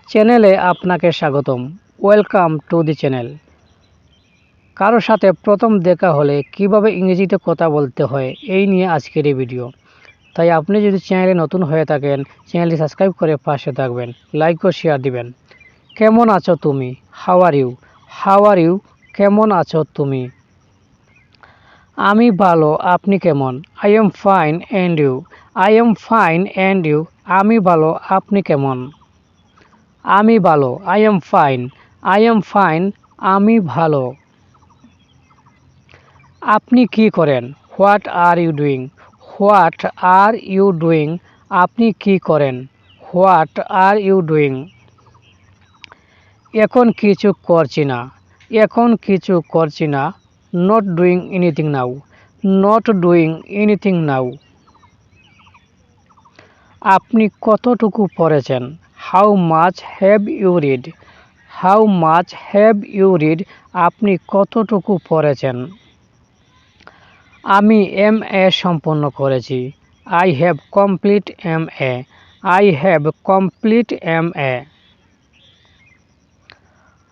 চ্যানেলে আপনাকে স্বাগতম। Welcome to the channel. কারোর সাথে প্রথম দেখা হলে কিভাবে ইংরেজিতে কথা বলতে হয় এই নিয়ে আজকের এই ভিডিও। তাই আপনি যদি চ্যানেলে নতুন হয়ে থাকেন চ্যানেলটি সাবস্ক্রাইব করে পাশে থাকবেন, লাইক ও শেয়ার দিবেন। কেমন আছো তুমি? How are you? How are you? কেমন আছো তুমি? আমি ভালো, আপনি কেমন? I am fine and you? I am fine and you? আমি ভালো, আপনি কেমন? আমি ভালো, I am fine. I am fine, আমি ভালো। আপনি কি করেন? What are you doing? What are you doing? আপনি কি করেন? What are you doing? এখন কিছু করছি না। এখন কিছু করছি না। Not doing anything now. Not doing anything now. আপনি কতটুকু পড়েছেন? How much have you read? How much have you read? আপনি কতটুকু পড়েছেন? আমি এমএ সম্পন্ন করেছি। I have complete MA. I have complete MA.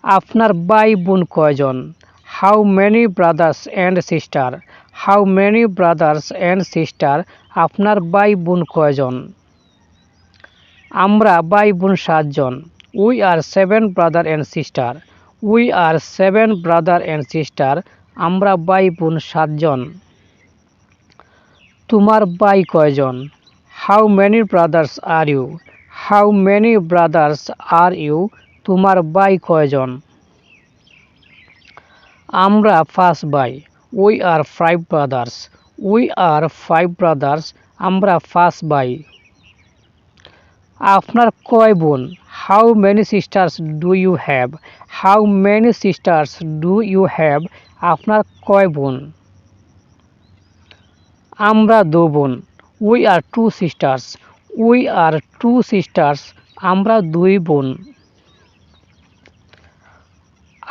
আপনার ভাই বোন কয়জন? How many brothers and sister? How many brothers and sister? আপনার ভাই বোন কয়জন? আমরা ভাই বোন 7 জন। We are 7 brother and sister. We are 7 brother and sister. আমরা ভাই বোন 7 জন। তোমার ভাই কয়জন? How many brothers are you? How many brothers are you? তোমার ভাই কয়জন? আমরা 5 ভাই। We are 5 brothers. We are 5 brothers. আমরা 5 ভাই। আপনার কয় বোন? How many sisters do you have? How many sisters do you have? আপনার কয় বোন? আমরা 2 বোন। We are 2 sisters. We are 2 sisters. আমরা 2 বোন।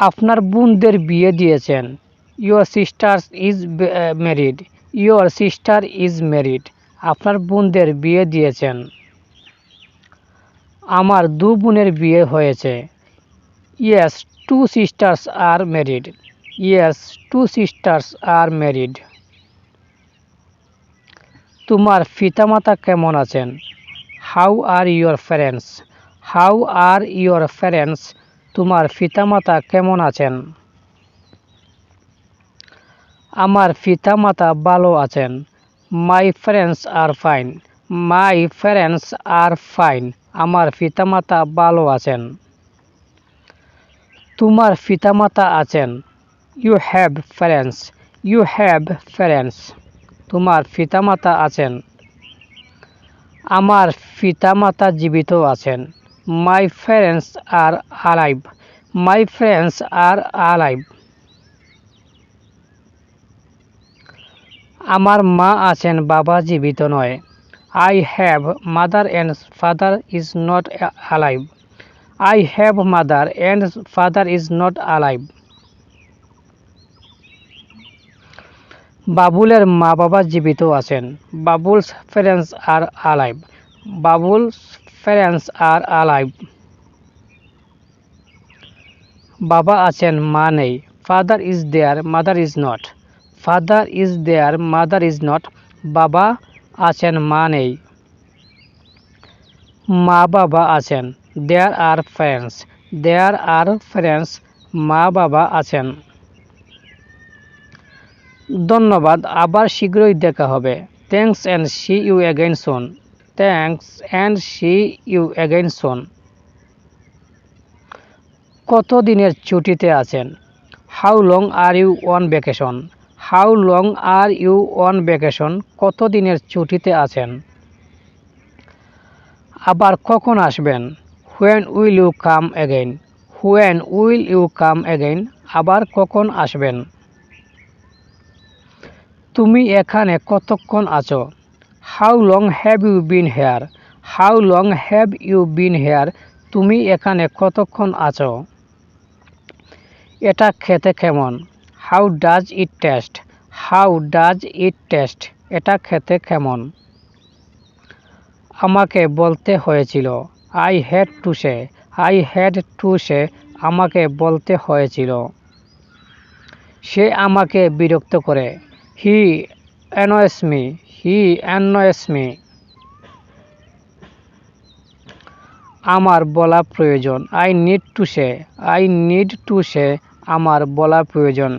আপনার বোনদের বিয়ে দিয়েছেন। Your sisters is married. Your sister is married. আপনার বোনদের বিয়ে দিয়েছেন। আমার 2 বোনের বিয়ে হয়েছে। Yes, 2 sisters are married. Yes, 2 sisters are married. তোমার পিতামাতা কেমন আছেন? How are your parents? How are your parents? তোমার পিতামাতা কেমন আছেন? আমার পিতামাতা ভালো আছেন। My parents are fine. My parents are fine. আমার পিতামাতা ভালো আছেন। তোমার পিতামাতা আছেন। You have parents. You have parents. তোমার পিতামাতা আছেন। আমার পিতামাতা জীবিত আছেন। My parents are alive. My parents are alive. আমার মা আছেন, বাবা জীবিত নয়। I have mother and father is not alive. I have mother and father is not alive. বাবুলের মা বাবা জীবিত আছেন। Babul's parents are alive. Babul's parents are alive. বাবা আছেন, মা নেই। Father is there, mother is not. Father is there, mother is not. বাবা আছেন, মা নেই। মা বাবা আছেন। দেয়ার are parents. There are parents. মা বাবা আছেন। ধন্যবাদ, আবার শীঘ্রই দেখা হবে। Thanks and see you again soon. Thanks and see you again soon. কত দিনের ছুটিতে আছেন? How long are you on vacation? How long are you on vacation? কত দিনের ছুটিতে আছেন? আবার কখন আসবেন? When will you come again? When will you come again? আবার কখন আসবেন? তুমি এখানে কতক্ষণ আছো? How long have you been here? How long have you been here? তুমি এখানে কতক্ষণ আছো? এটা খেতে কেমন? How does it taste? How does it taste? এটা খেতে কেমন? আমাকে বলতে হয়েছিল। I had to say. I had to say আমাকে বলতে হয়েছিল। সে আমাকে বিরক্ত করে। He annoys me. He annoys me. আমার বলা প্রয়োজন। I need to say. I need to say আমার বলা প্রয়োজন।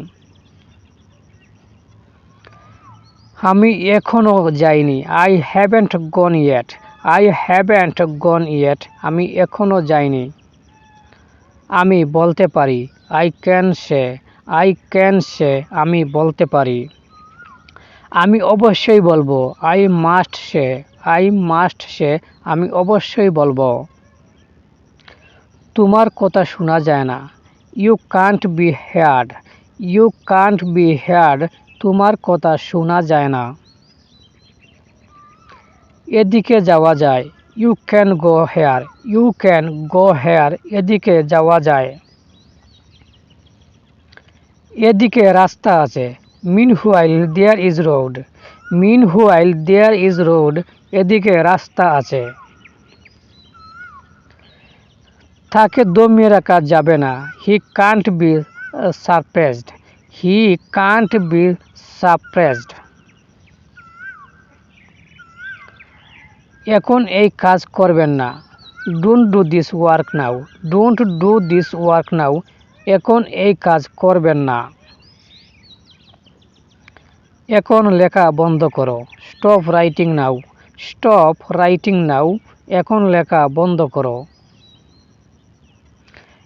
আমি এখনো যাইনি। I haven't gone yet. I haven't gone yet আমি এখনো যাইনি। আমি বলতে পারি। I can say. I can say আমি বলতে পারি। আমি অবশ্যই বলবো। I must say. I must say আমি অবশ্যই বলবো। তোমার কথা শোনা যায় না। You can't be heard. You can't be heard তোমার কথা শোনা যায় না। এদিকে যাওয়া যায়। You can go here. You can go here এদিকে যাওয়া যায়। এদিকে রাস্তা আছে। Meanwhile there is road. মিনহুয়াইল there is road এদিকে রাস্তা আছে। তাকে দমিয়ে রাখা যাবে না। হি can't be surprised. He can't be surprised. এখন এই কাজ করবেন না। Don't do this work now. Don't do this work নাও এখন এই কাজ করবেন না। এখন লেখা বন্ধ করো। স্টপ রাইটিং নাও। স্টপ রাইটিং নাও এখন লেখা বন্ধ করো।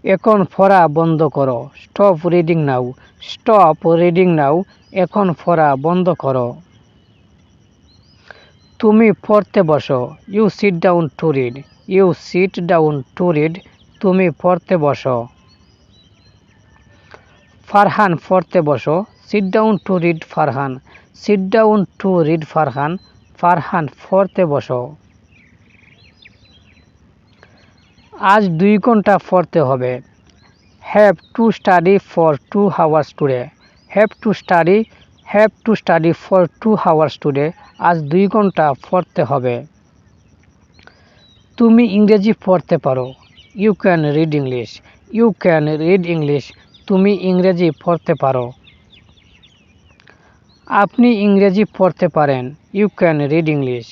এখন পড়া বন্ধ করো। স্টপ রিডিং নাও। স্টপ রিডিং নাও এখন পড়া বন্ধ করো। তুমি পড়তে বসো। You sit down to read. You sit down to read তুমি পড়তে বসো। ফারহান পড়তে বসো। Sit down to read Farhan. Sit down to read Farhan Farhan পড়তে বসো। আজ 2 ঘন্টা পড়তে হবে। Have to study for 2 hours today. Have to study for 2 hours today আজ 2 ঘন্টা পড়তে হবে। তুমি ইংরেজি পড়তে পারো। You can read English. You can read English তুমি ইংরেজি পড়তে পারো। আপনি ইংরেজি পড়তে পারেন। You can read English.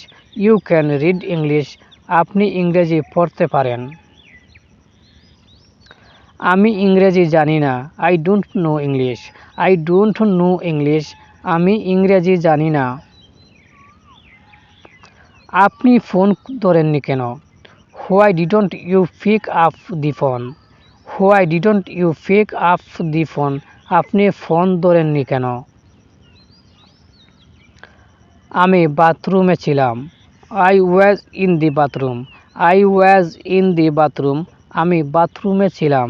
You can read English আপনি ইংরেজি পড়তে পারেন। আমি ইংরেজি জানি না। I don't know English. I don't know English আমি ইংরেজি জানি না। আপনি ফোন ধরেননি কেন? Why didn't you pick up the phone. Why didn't you pick up the phone আপনি ফোন ধরেননি কেন? আমি বাথরুমে ছিলাম। I was in the bathroom. I was in the bathroom আমি বাথরুমে ছিলাম।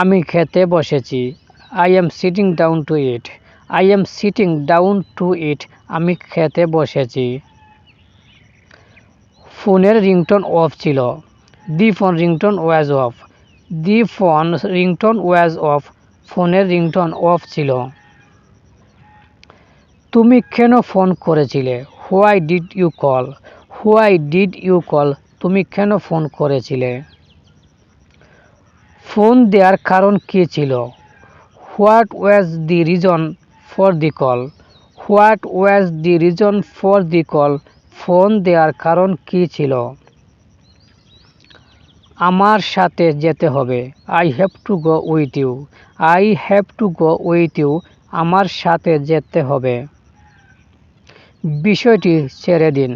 আমি খেতে বসেছি। I am sitting down to eat. I am sitting down to eat আমি খেতে বসেছি। ফোনের রিংটোন অফ ছিল। The phone ringtone was off. The phone ringtone was off ফোনের রিংটোন অফ ছিল। তুমি কেন ফোন করেছিলে? Why did you call. Why did you call তুমি কেন ফোন করেছিলে? ফোন দেওয়ার কারণ কী ছিল? What was the reason for the call. What was the reason for the call phone দেওয়ার কারণ কী ছিল? আমার সাথে যেতে হবে। I have to go with you. I have to go with you আমার সাথে যেতে হবে। বিষয়টি ছেড়ে দিন।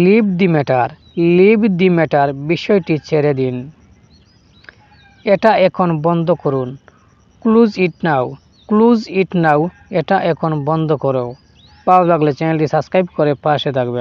Leave the matter. Leave the matter বিষয়টি ছেড়ে দিন। এটা এখন বন্ধ করুন। ক্লোজ ইট নাও। ক্লোজ ইট নাও এটা এখন বন্ধ করো। ভালো লাগলে চ্যানেলটি সাবস্ক্রাইব করে পাশে থাকবেন।